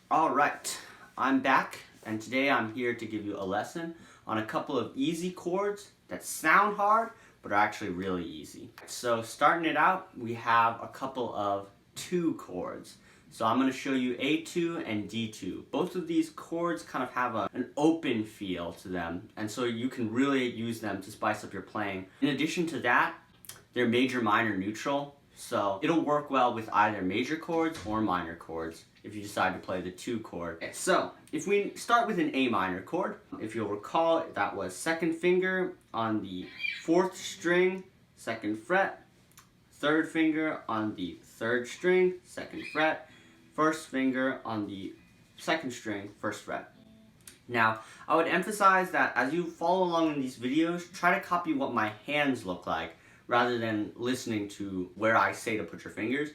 Alright, I'm back, and today I'm here to give you a lesson on a couple of easy chords that sound hard, but are actually really easy. So starting it out, we have a couple of 2 chords. So I'm going to show you A2 and D2. Both of these chords kind of have an open feel to them, and so you can really use them to spice up your playing. In addition to that, they're major, minor, neutral, so it'll work well with either major chords or minor chords if you decide to play the 2 chord. Okay, so if we start with an A minor chord, if you'll recall, that was 2nd finger on the 4th string, 2nd fret, 3rd finger on the 3rd string, 2nd fret, 1st finger on the 2nd string, 1st fret. Now, I would emphasize that as you follow along in these videos, try to copy what my hands look like rather than listening to where I say to put your fingers.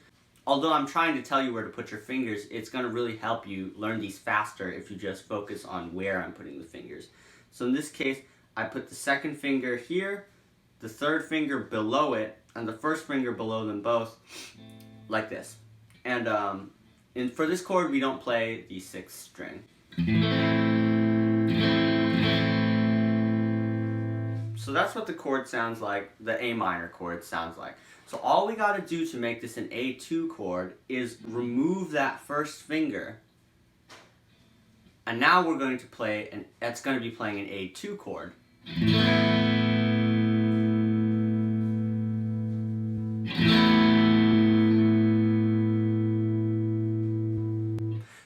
Although I'm trying to tell you where to put your fingers, it's going to really help you learn these faster if you just focus on where I'm putting the fingers. So in this case, I put the 2nd finger here, the 3rd finger below it, and the 1st finger below them both, like this. And for this chord, we don't play the 6th string. So that's what the chord sounds like, the A minor chord sounds like. So all we got to do to make this an A2 chord is remove that 1st finger. And now we're going to play, and that's going to be playing an A2 chord.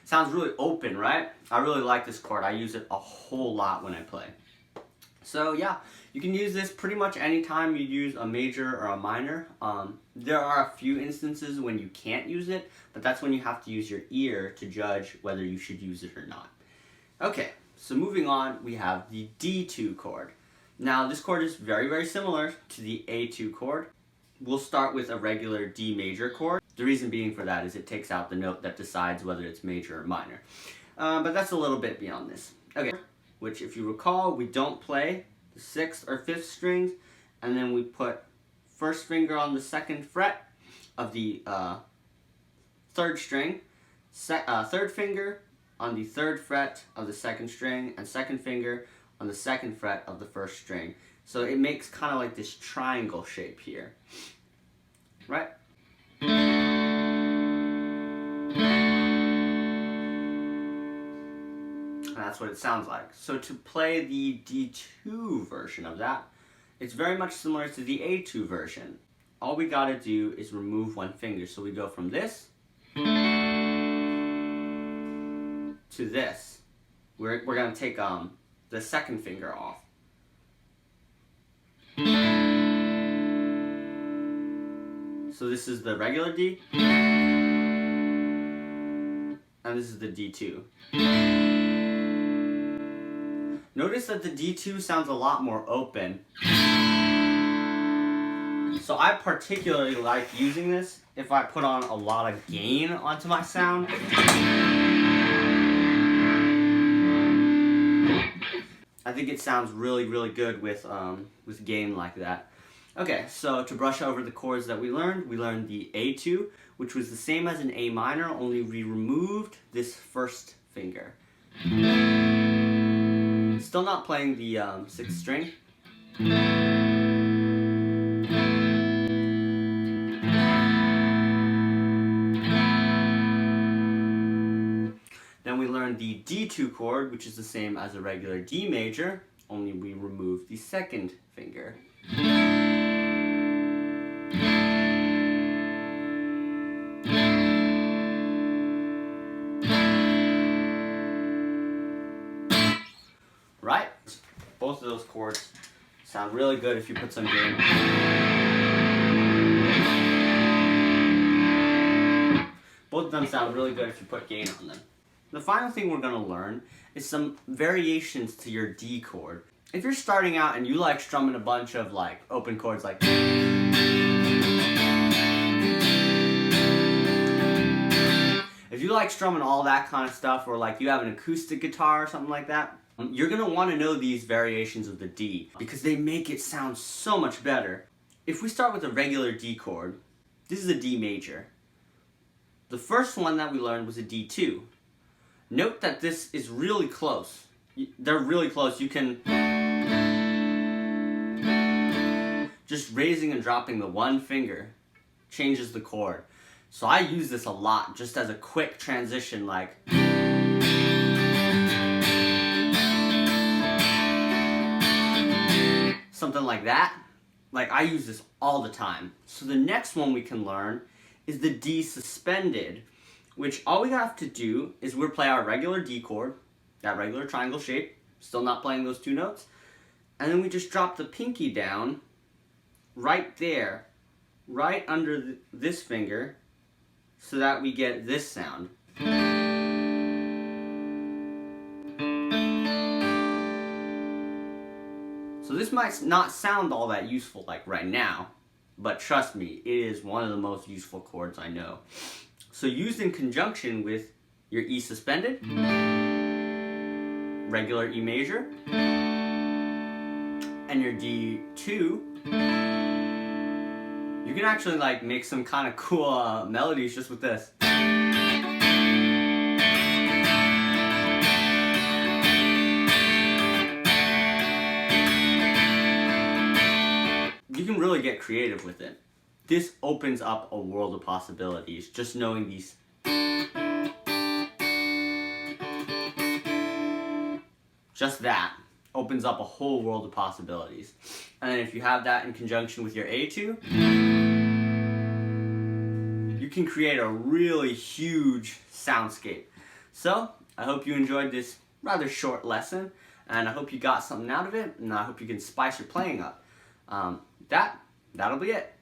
Sounds really open, right? I really like this chord. I use it a whole lot when I play. So yeah, you can use this pretty much anytime you use a major or a minor. There are a few instances when you can't use it, but that's when you have to use your ear to judge whether you should use it or not. Okay, so moving on, we have the D2 chord. Now this chord is very, very similar to the A2 chord. We'll start with a regular D major chord. The reason being for that is it takes out the note that decides whether it's major or minor. But that's a little bit beyond this. Okay, which if you recall, we don't play the 6th or 5th strings, and then we put 1st finger on the 2nd fret of the 3rd string, 3rd finger on the 3rd fret of the 2nd string, and 2nd finger on the 2nd fret of the 1st string. So it makes kind of like this triangle shape here, right? And that's what it sounds like. So to play the D2 version of that, it's very much similar to the A2 version. All we gotta do is remove 1 finger. So we go from this to this. We're gonna take the 2nd finger off. So this is the regular D, and this is the D2. Notice that the D2 sounds a lot more open. So I particularly like using this if I put on a lot of gain onto my sound. I think it sounds really, really good with gain like that. Okay, so to brush over the chords that we learned the A2, which was the same as an A minor, only we removed this 1st finger. Still not playing the 6th string. Then we learned the D2 chord, which is the same as a regular D major, only we removed the 2nd finger. Right? Both of those chords sound really good if you put some gain. Both of them sound really good if you put gain on them. The final thing we're going to learn is some variations to your D chord. If you're starting out and you like strumming a bunch of like open chords like if you like strumming all that kind of stuff, or like you have an acoustic guitar or something like that, you're going to want to know these variations of the D because they make it sound so much better. If we start with a regular D chord, this is a D major. The first one that we learned was a D2. Note that this is really close. They're really close. You can just raising and dropping the one finger changes the chord. So I use this a lot just as a quick transition, like something like that. Like, I use this all the time. So the next one we can learn is the D suspended, which all we have to do is we'll play our regular D chord, that regular triangle shape, still not playing those two notes, and then we just drop the pinky down right there, right under this finger, so that we get this sound. So this might not sound all that useful like right now, but trust me, it is one of the most useful chords I know. So used in conjunction with your E suspended, regular E major, and your D2, you can actually like make some kind of cool melodies just with this. You can really get creative with it. This opens up a world of possibilities, just knowing these. Just that opens up a whole world of possibilities. And then if you have that in conjunction with your A2, you can create a really huge soundscape. So, I hope you enjoyed this rather short lesson, and I hope you got something out of it, and I hope you can spice your playing up. That'll be it.